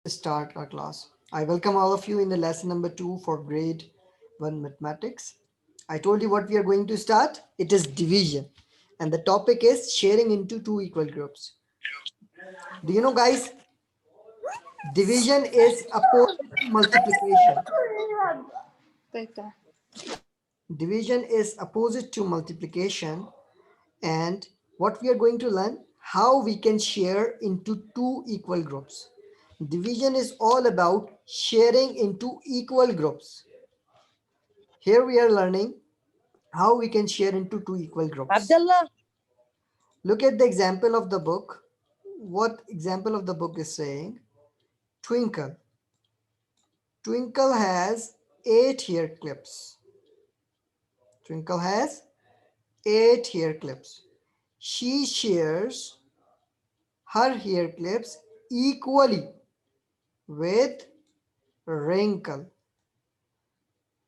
start our class. I welcome all of you in the lesson number 2 for grade 1 mathematics. I told you what we are going to start. It is division. And the topic is sharing into two equal groups. Do you know, guys, division is opposite to multiplication. Division is opposite to multiplication. And what we are going to learn, how we can share into two equal groups. Division is all about sharing into equal groups. Here we are learning how we can share into two equal groups. Abdullah. Look at the example of the book. What example of the book is saying? Twinkle. Twinkle has 8 hair clips. Twinkle has 8 hair clips. She shares her hair clips equally with Wrinkle.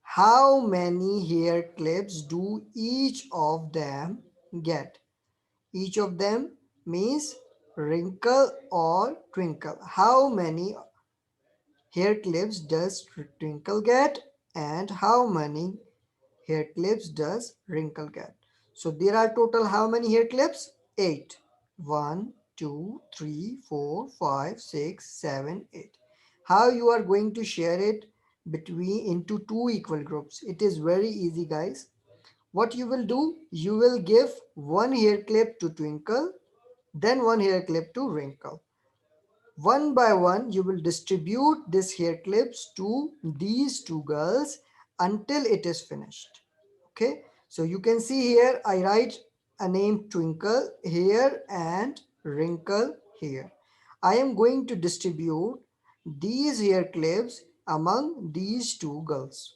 How many hair clips do each of them get? Each of them means Wrinkle or Twinkle. How many hair clips does Twinkle get and how many hair clips does Wrinkle get? So there are total how many hair clips? 8. 1, 2, 3, 4, 5, 6, 7, 8. How you are going to share it between into two equal groups? It is very easy, guys. What you will do, you will give one hair clip to Twinkle, then one hair clip to Wrinkle. One by one, you will distribute this hair clips to these two girls until it is finished. Okay, so you can see here, I write a name Twinkle here and Wrinkle here. I am going to distribute these hair clips among these two girls.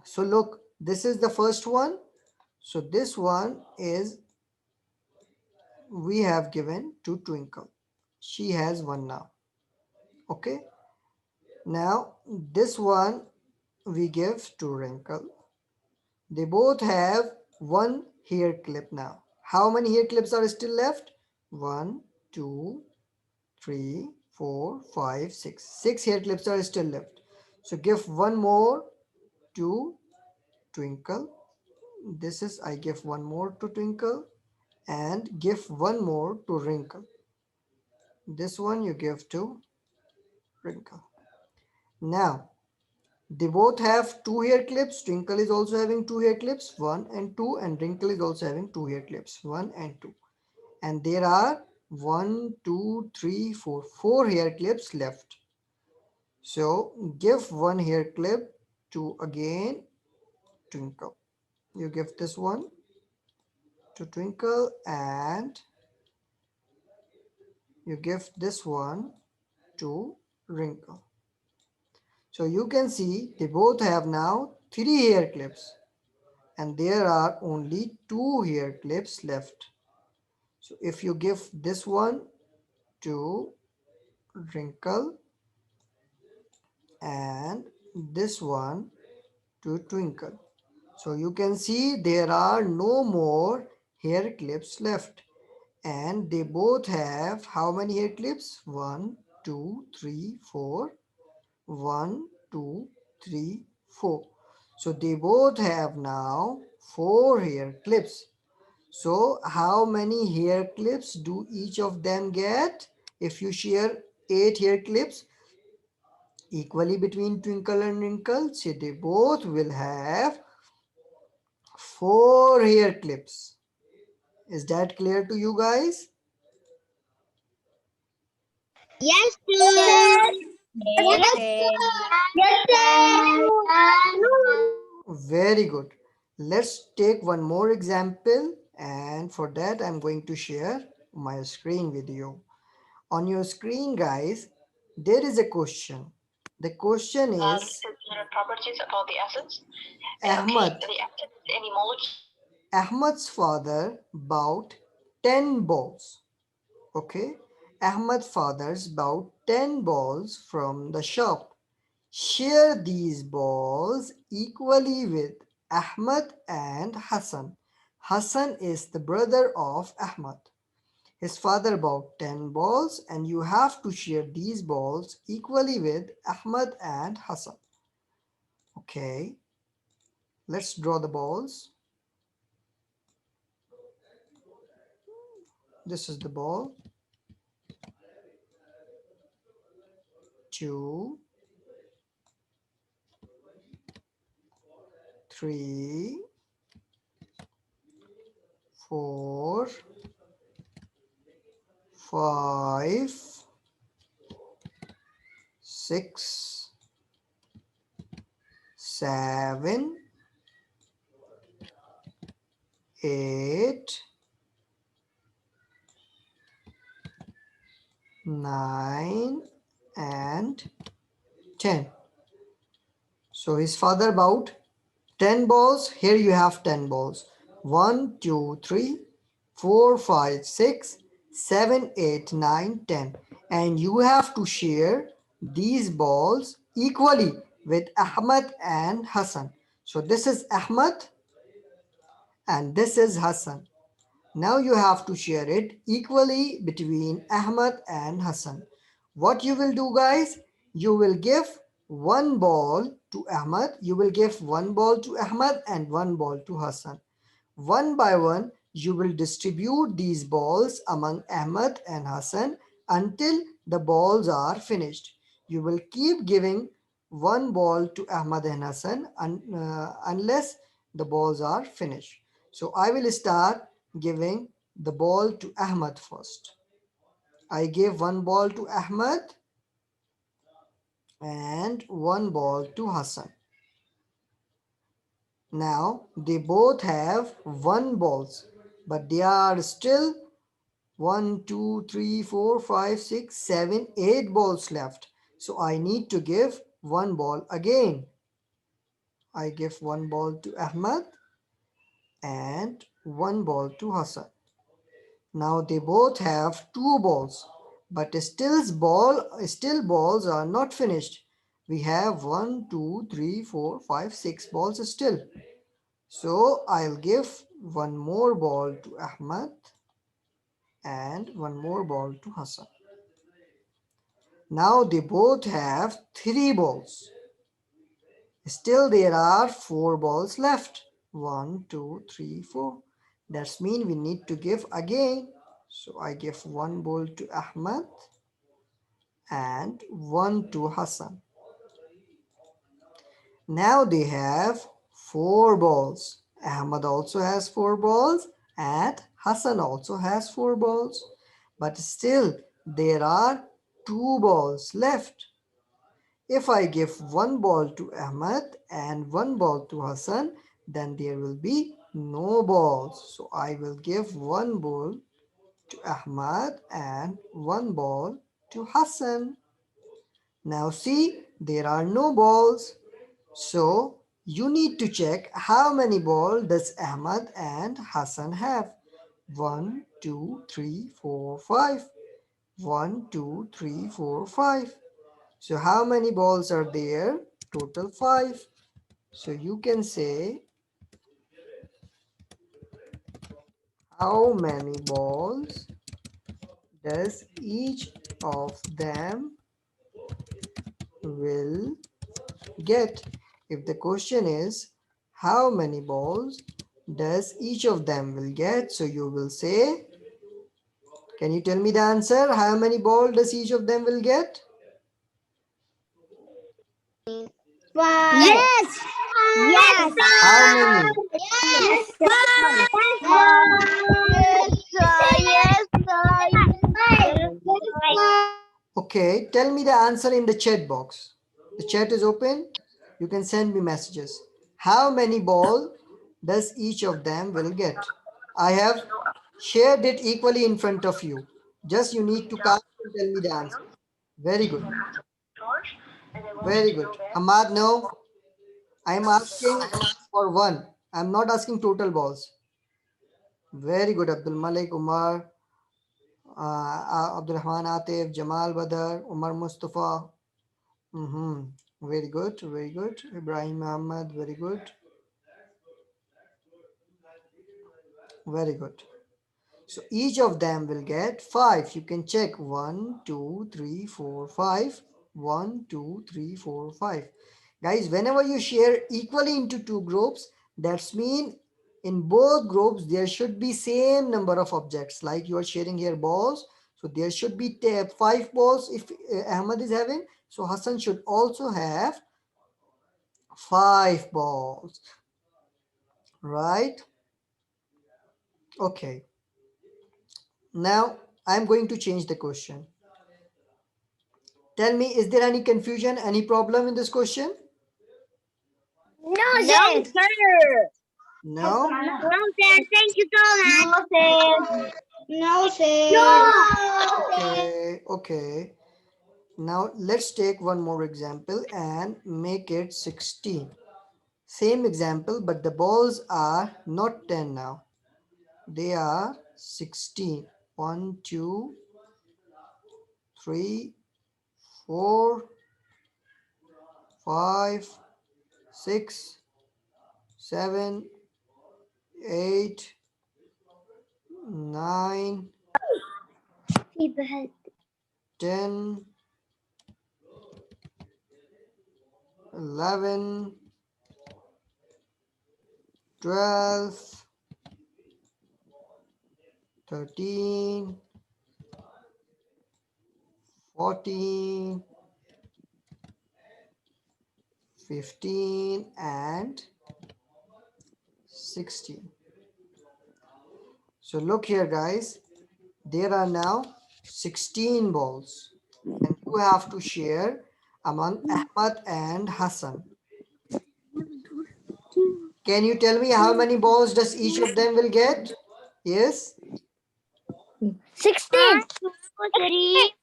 So look, this is the first one. So this one is we have given to Twinkle. She has one now. Okay. Now this one we give to Wrinkle. They both have one hair clip now. How many hair clips are still left? 1, 2, 3, 4, 5, 6. 6 hair clips are still left. So give one more to Twinkle. This is I give one more to Twinkle and give one more to Wrinkle. This one you give to Wrinkle. Now they both have two hair clips. Twinkle is also having two hair clips, 1 and 2, and Wrinkle is also having two hair clips, 1 and 2. And there are 1, 2, 3, 4, 4 hair clips left. So give one hair clip to again Twinkle. You give this one to Twinkle and you give this one to Wrinkle. So you can see they both have now 3 hair clips and there are only 2 hair clips left. So if you give this one to Wrinkle and this one to Twinkle, so you can see there are no more hair clips left and they both have how many hair clips? 1, 2, 3, 4. 1, 2, 3, 4. So they both have now 4 hair clips. So how many hair clips do each of them get? If you share 8 hair clips equally between Twinkle and Wrinkle, so they both will have 4 hair clips. Is that clear to you guys? Yes, sir. Yes, Very good. Let's take one more example, and for that I'm going to share my screen with you. On your screen, guys, there is a question. The question is properties about the acids. Ahmad. The acid, any molecule. Ahmad's father bought 10 balls. Okay. Ahmad's father's bought 10 balls from the shop. Share these balls equally with Ahmad and Hassan. Hassan is the brother of Ahmad. His father bought 10 balls and you have to share these balls equally with Ahmad and Hassan. Okay, let's draw the balls. This is the ball. 2, 3, 4, 5, 6, 7, 8, 9, and 10. So his father bought 10 balls. Here you have 10 balls. 1, 2, 3, 4, 5, 6, 7, 8, 9, 10. And you have to share these balls equally with Ahmad and Hassan. So this is Ahmad and this is Hassan. Now you have to share it equally between Ahmad and Hassan. What you will do, guys, you will give one ball to Ahmad, you will give one ball to Ahmad and one ball to Hassan. One by one, you will distribute these balls among Ahmad and Hassan until the balls are finished. You will keep giving one ball to Ahmad and Hassan unless the balls are finished. So I will start giving the ball to Ahmad first. I gave one ball to Ahmad and one ball to Hassan. Now they both have one balls, but they are still 1, 2, 3, 4, 5, 6, 7, 8 balls left. So I need to give one ball again. I give one ball to Ahmad and one ball to Hassan. Now they both have two balls, but still balls are not finished. We have 1, 2, 3, 4, 5, 6 balls still. So I'll give one more ball to Ahmad and one more ball to Hassan. Now they both have three balls. Still there are four balls left. 1, 2, 3, 4. That's mean we need to give again. So I give one ball to Ahmad and one to Hassan. Now they have four balls. Ahmad also has four balls and Hassan also has four balls. But still there are two balls left. If I give one ball to Ahmad and one ball to Hassan, then there will be no balls. So I will give one ball to Ahmad and one ball to Hassan. Now see, there are no balls. So you need to check how many balls does Ahmad and Hassan have. 1, 2, 3, 4, 5. 1, 2, 3, 4, 5. So how many balls are there? Total 5. So you can say how many balls does each of them will get. If the question is how many balls does each of them will get, so you will say, can you tell me the answer? How many balls does each of them will get? Yes. Yes. How many? Yes. Yes. Okay, tell me the answer in the chat box. The chat is open. You can send me messages. How many balls does each of them will get? I have shared it equally in front of you. Just you need to count and tell me the answer. Very good. George, and I want Very you to good. go back. Ahmad, no. I'm asking for one. I'm not asking total balls. Very good. Abdul Malik, Umar, Abdul Rahman Atif, Jamal Badar, Umar Mustafa. Very good, very good. Ibrahim Ahmad, very good, very good. So each of them will get 5. You can check 1, 2, 3, 4, 5. 1, 2, 3, 4, 5. Guys, whenever you share equally into two groups, that's mean in both groups there should be same number of objects. Like you are sharing here balls, so there should be 5 balls if Ahmad is having. So Hassan should also have 5 balls, right? Okay. Now I'm going to change the question. Tell me, is there any confusion, any problem in this question? No, No, sir. sir. No? No, sir. Thank you so much. No, sir. No, sir. No. Okay, okay. Now let's take one more example and make it 16. Same example, but the balls are not 10 now. They are 16. 1, 2, 3, 4, 5, 6, 7, 8, 9, 10, 11, 12, 13, 14, 15, and 16. So look here, guys. There are now 16 balls, and you have to share among Ahmad and Hassan. Can you tell me how many balls does each of them will get? Yes? 16.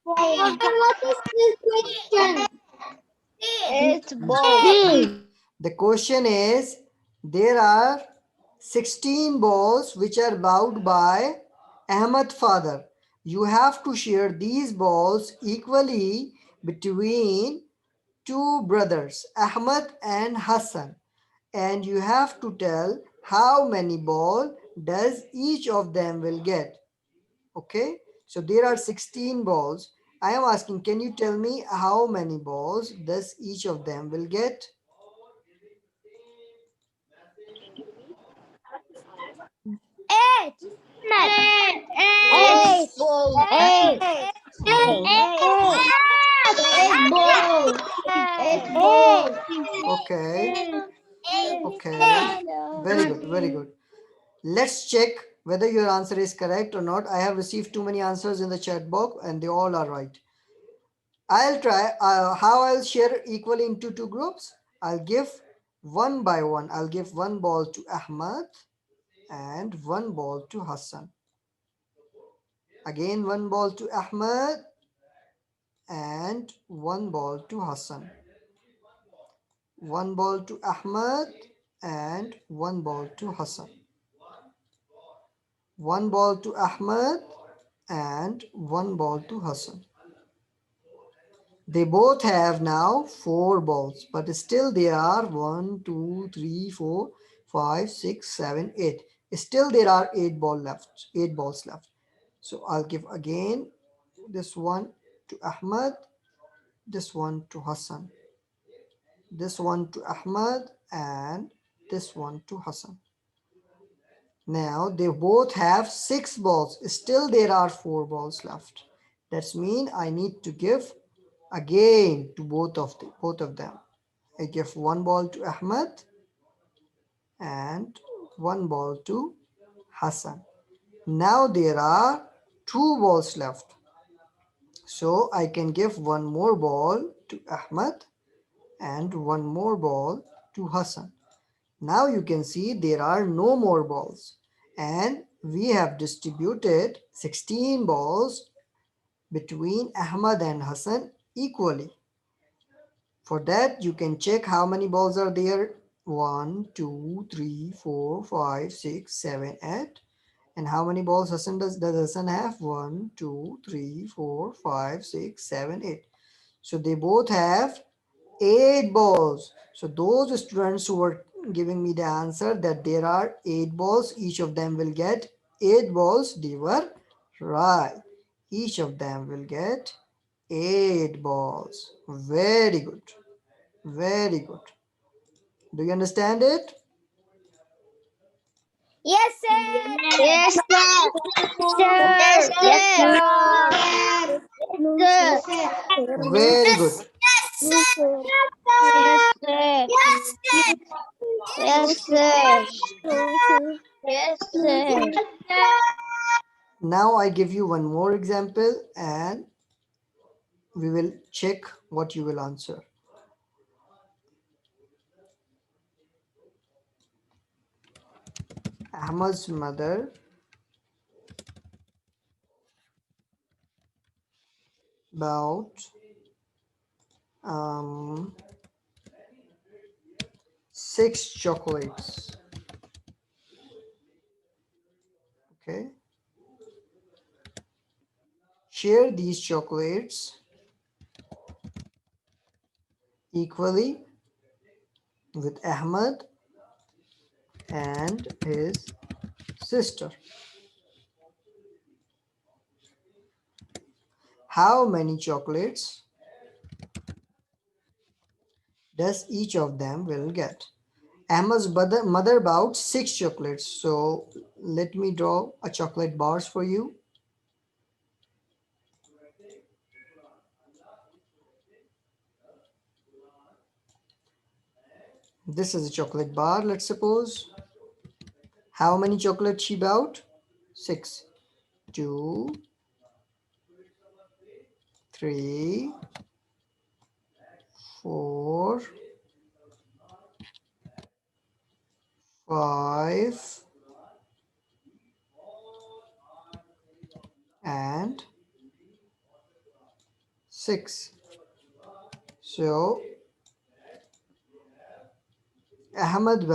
4. What is this question? It's ball. 16. The question is, there are 16 balls which are bowed by Ahmad father. You have to share these balls equally between two brothers, Ahmad and Hassan. And you have to tell how many ball does each of them will get. Okay, so there are 16 balls. I am asking, can you tell me how many balls does each of them will get? Eight. Eight. Eight. Eight ball. Eight ball. Okay, okay, very good, very good. Let's check whether your answer is correct or not. I have received too many answers in the chat box and they all are right. I'll try how I'll share equally into two groups. I'll give one by one. I'll give one ball to Ahmad and one ball to Hassan. Again, one ball to Ahmad and one ball to Hassan. One ball to Ahmad and one ball to Hassan. One ball to Ahmad and one ball to Hassan. They both have now 4 balls, but still there are 1, 2, 3, 4, 5, 6, 7, 8. Still there are 8 balls left. So I'll give again this one to Ahmad, this one to Hassan, this one to Ahmad, and this one to Hassan. Now they both have 6 balls. Still there are 4 balls left. That's mean I need to give again to both of them. I give one ball to Ahmad and one ball to Hassan. Now there are 2 balls left. So I can give one more ball to Ahmad and one more ball to Hassan. Now you can see there are no more balls and we have distributed 16 balls between Ahmad and Hassan equally. For that, you can check how many balls are there. 1, 2, 3, 4, 5, 6, 7, 8. And how many balls does Hassan have? 1, 2, 3, 4, 5, 6, 7, 8. So they both have 8 balls. So those students who were giving me the answer that there are 8 balls, each of them will get 8 balls. They were right. Each of them will get 8 balls. Very good. Very good. Do you understand it? Yes, sir. Yes, sir. Yes, sir. Yes, sir. Very good. Yes, sir. Yes, sir. Yes, sir. Yes, sir. Now I give you one more example and we will check what you will answer. Ahmad's mother bought 6 chocolates. Okay. Share these chocolates equally with Ahmad and his sister. How many chocolates does each of them will get? Ahmad's mother bought 6 chocolates. So let me draw a chocolate bars for you. This is a chocolate bar, let's suppose. How many chocolates she bought? 6. 2, 3, 4, 5, and 6. So Ahmad's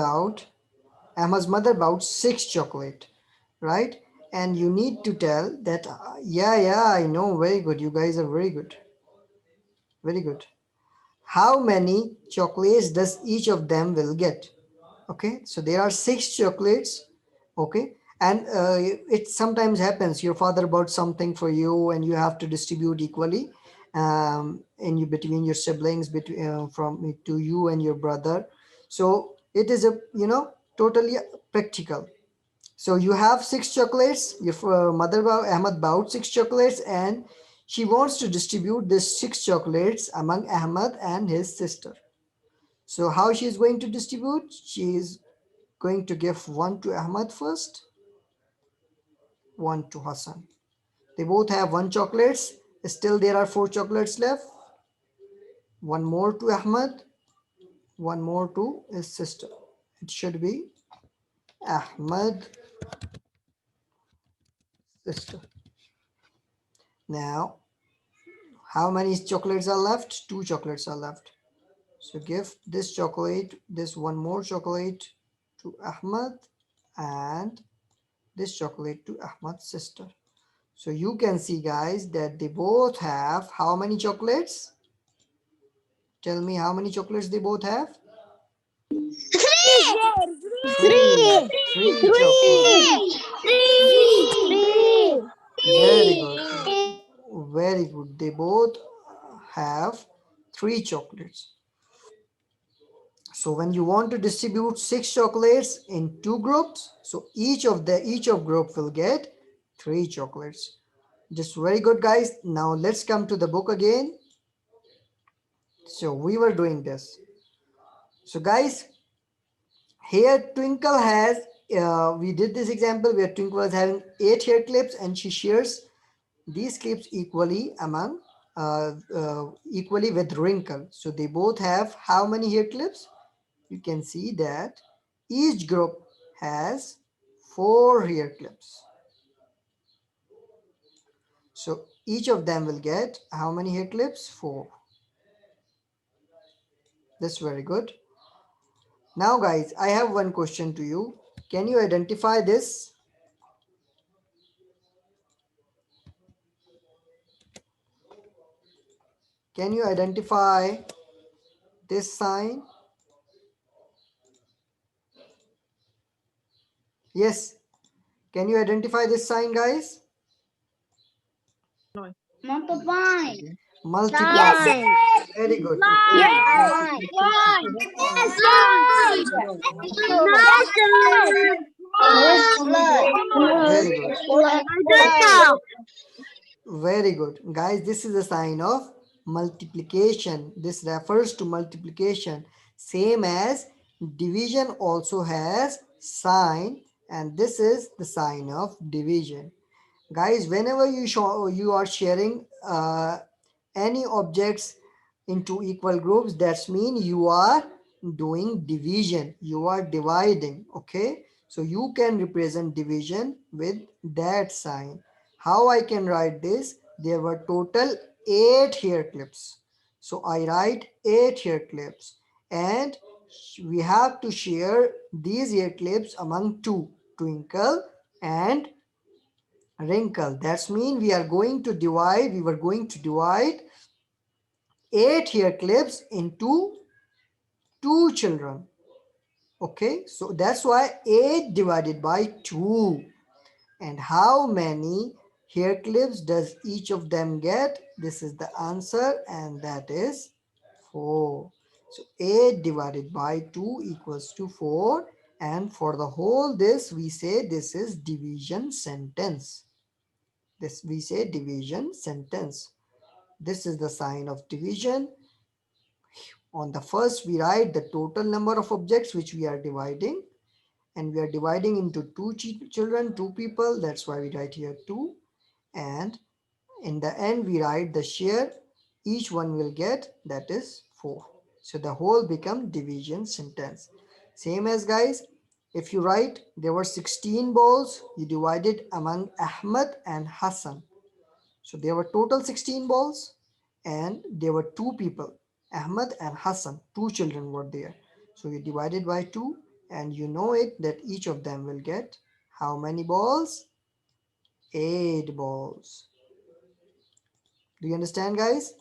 mother bought 6 chocolate, right? And you need to tell that, yeah, I know, very good. You guys are very good. Very good. How many chocolates does each of them will get? Okay, so there are 6 chocolates. Okay, and it sometimes happens your father bought something for you and you have to distribute equally in you between your siblings, between from to you and your brother. So it is a totally practical. So you have 6 chocolates. Your mother Ahmad bought 6 chocolates and she wants to distribute this 6 chocolates among Ahmad and his sister. So how she is going to distribute? She is going to give one to Ahmad first, one to Hassan. They both have 1 chocolates. Still there are 4 chocolates left. One more to Ahmad, one more to his sister. It should be Ahmad sister. Now, how many chocolates are left? 2 chocolates are left. So give this chocolate, this one more chocolate to Ahmad and this chocolate to Ahmad's sister. So you can see guys that they both have how many chocolates? Tell me how many chocolates they both have? Three. Three. Three chocolates. Three. Very good. Very good. They both have 3 chocolates. So when you want to distribute 6 chocolates in 2 groups, so each of group will get 3 chocolates. Just very good guys. Now let's come to the book again. So we were doing this. So guys, here Twinkle has we did this example where Twinkle was having 8 hair clips and she shares these clips equally among equally with Wrinkle. So they both have how many hair clips? You can see that each group has 4 hair clips. So each of them will get how many hair clips? 4. That's very good. Now guys, I have one question to you. Can you identify this? Can you identify this sign? Yes. Can you identify this sign, guys? Multiplying. Multiply. Nine. Very good. Yes. Yes. Nine. Yes, Nine. sir. Yes, sir. Yes, Very good. sir. Very good. Guys, this is a sign of multiplication. This refers to multiplication. Same as division also has sign, and this is the sign of division. Guys, whenever you are sharing any objects into equal groups, that's mean you are doing division, you are dividing. Okay, so you can represent division with that sign. How I can write this? There were total 8 hair clips, so I write 8 hair clips, and we have to share these hair clips among two, Twinkle and Wrinkle. That's mean we were going to divide 8 hair clips into 2 children. Okay, so that's why 8 divided by 2. And how many hair clips does each of them get? This is the answer, and that is 4. So 8 divided by 2 equals to 4. And for the whole this, we say this is division sentence. This we say division sentence. This is the sign of division. On the first, we write the total number of objects which we are dividing, and we are dividing into two children, two people. That's why we write here 2. And in the end, we write the share each one will get, that is 4. So the whole become division sentence. Same as, guys, if you write there were 16 balls, you divided among Ahmed and Hassan. So there were total 16 balls, and there were two people, Ahmed and Hassan, two children were there. So you divide it by 2, and you know it that each of them will get how many balls? 8 balls. Do you understand, guys,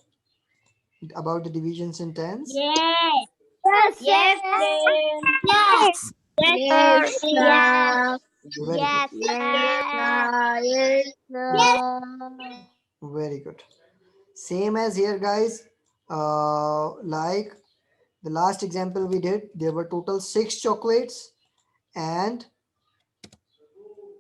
about the division sentence? Yes. Yes, Yes, sir. sir. Yes. Yes, sir. Very good. Yes, sir. Yes, sir. Very good. Same as here, guys. Like the last example we did, there were total 6 chocolates, and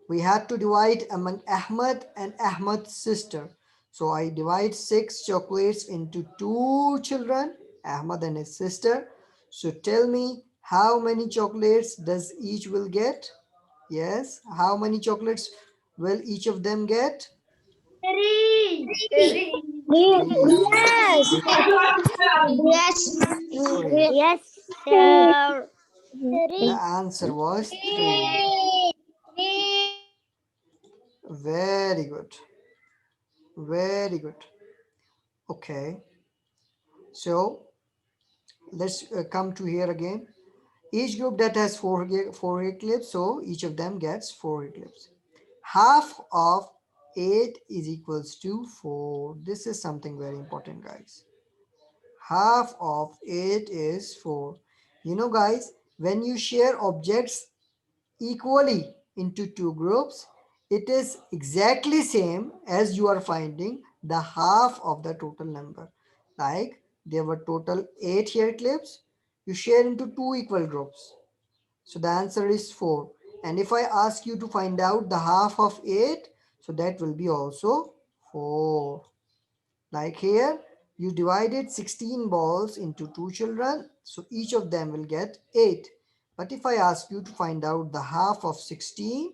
we had to divide among Ahmed and Ahmed's sister. So I divide 6 chocolates into 2 children, Ahmed and his sister. So tell me, how many chocolates does each will get? Yes, how many chocolates will each of them get? Three. Three. 3. Yes. Yes. Three. Yes, sir. The Three. answer was 3. Three. Three. Very good. Very good. Okay. So let's come to here again. Each group that has 4 eclipses, so each of them gets 4 eclipses. Half of 8 is equals to 4. This is something very important, guys. Half of 8 is 4. You know, guys, when you share objects equally into two groups, it is exactly same as you are finding the half of the total number. Like there were total 8 hair clips, you share into two equal groups. So the answer is 4. And if I ask you to find out the half of 8, so that will be also 4. Like here, you divided 16 balls into two children, so each of them will get 8. But if I ask you to find out the half of 16,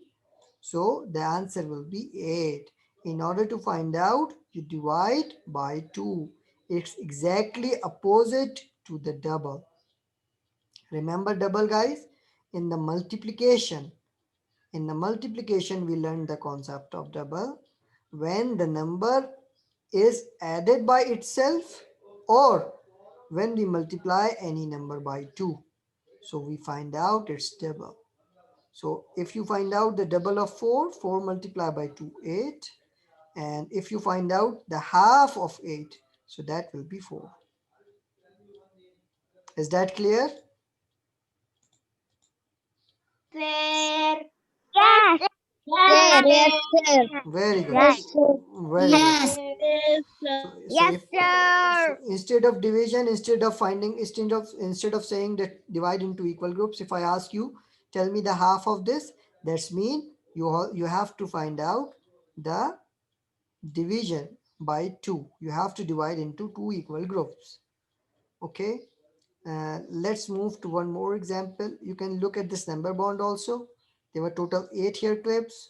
so the answer will be 8. In order to find out, you divide by 2. It's exactly opposite to the double. Remember double, guys? In the multiplication, we learned the concept of double. When the number is added by itself, or when we multiply any number by 2. So we find out it's double. So if you find out the double of 4, 4 multiplied by 2, 8. And if you find out the half of 8, so that will be 4. Is that clear? Sir. Yes. Yes, sir. Very good. Right. Very good. So Yes, if sir. instead of division, instead of saying that divide into equal groups, if I ask you, tell me the half of this, that's mean you have to find out the division by 2. You have to divide into two equal groups. Okay. Let's move to one more example. You can look at this number bond also. There were total 8 hair clips,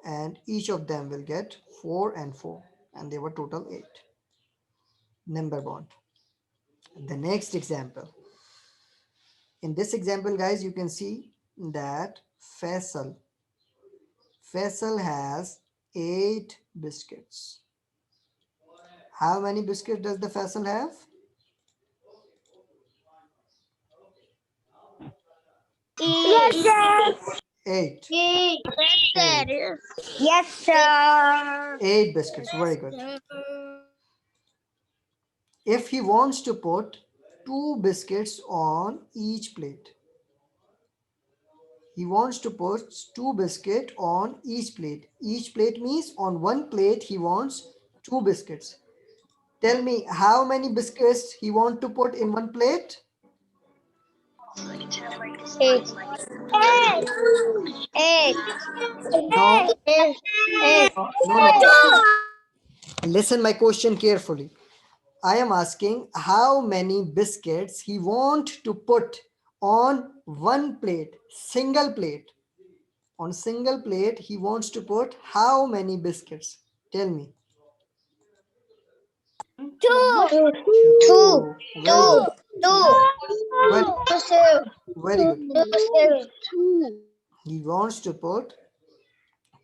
and each of them will get 4 and 4, and they were total 8 number bond. The next example. In this example, guys, you can see that Faisal has 8 biscuits. How many biscuits does the Faisal have? Yes, sir. 8. Eight. Yes, 8. sir. Yes, sir. 8 biscuits. Very good. If he wants to put 2 biscuits on each plate, he wants to put 2 biscuits on each plate. Each plate means on one plate he wants 2 biscuits. Tell me how many biscuits he want to put in one plate? Eight. Eight. No, Eight. Eight. no. Listen my question carefully. I am asking how many biscuits he want to put on one plate, single plate. On single plate, he wants to put how many biscuits? Tell me. Two. Two. Two. Very Two. good. Two. Very, Two, sir. very good. Two, sir. He wants to put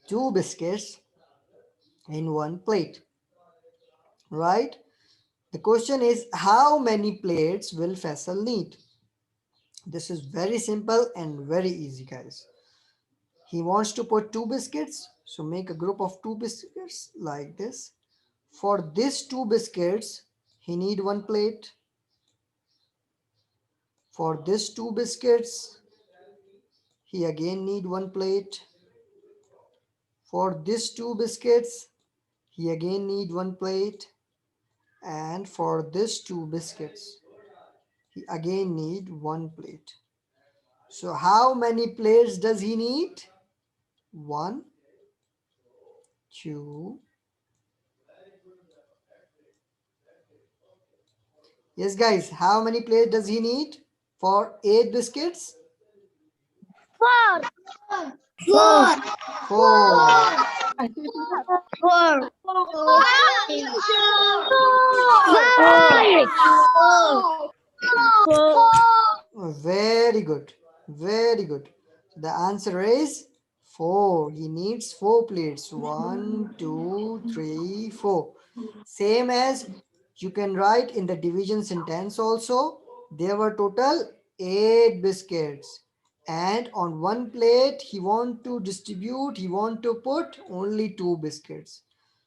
2 biscuits in one plate, right? The question is how many plates will Faisal need? This is very simple and very easy, guys. He wants to put 2 biscuits, so make a group of 2 biscuits like this. For this 2 biscuits, he need one plate. For this 2 biscuits, he again need one plate. For this 2 biscuits, he again need one plate. And for this 2 biscuits, he again need one plate. So how many plates does he need? 1, 2. Yes, guys, how many plates does he need for 8 biscuits? Four. Four. 4. Four. Five. Very good. Very good. The answer is 4. He needs 4 plates. 1, 2, 3, 4. Same as you can write in the division sentence also. There were total 8 biscuits. And on one plate, he want to distribute, he want to put only 2 biscuits.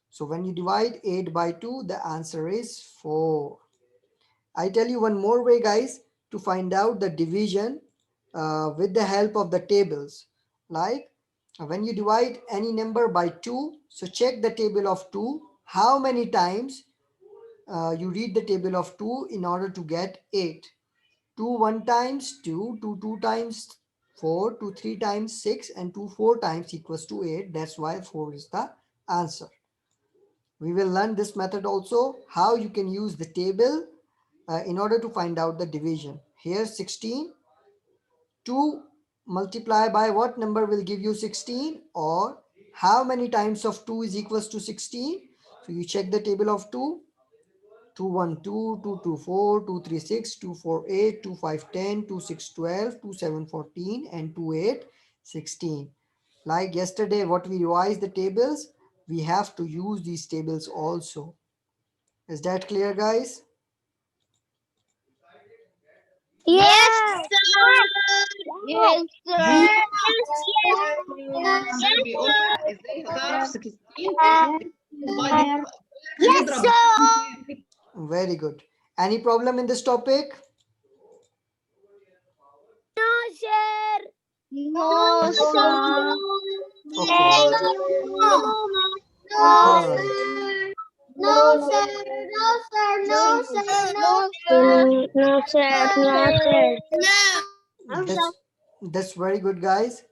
So when you divide 8 by 2, the answer is 4. I tell you one more way, guys, to find out the division with the help of the tables. Like when you divide any number by 2, so check the table of 2. How many times you read the table of 2 in order to get 8? 2 1 times 2, 2 2 times 4, 2 3 times 6, and 2 4 times equals to 8. That's why 4 is the answer. We will learn this method also, how you can use the table in order to find out the division. Here 16, 2 multiply by what number will give you 16, or how many times of 2 is equals to 16? So you check the table of 2. 2 1 2, 2 2 4, 2 3 6, 2 4 8, 2 5 10, 2 6 12, 2 7 14, and 2 8 16. Like yesterday what we revised the tables, we have to use these tables also. Is that clear, guys? Yes. Yes, sir. عمال بيقول ازاي هتعرف 16 Yes, نضرب sir. Very good. Any problem in this topic? No, sir. No, sir. Okay. All right. No, sir. No, sir. No, sir. No, sir. No, sir. No, sir. That's very good, guys.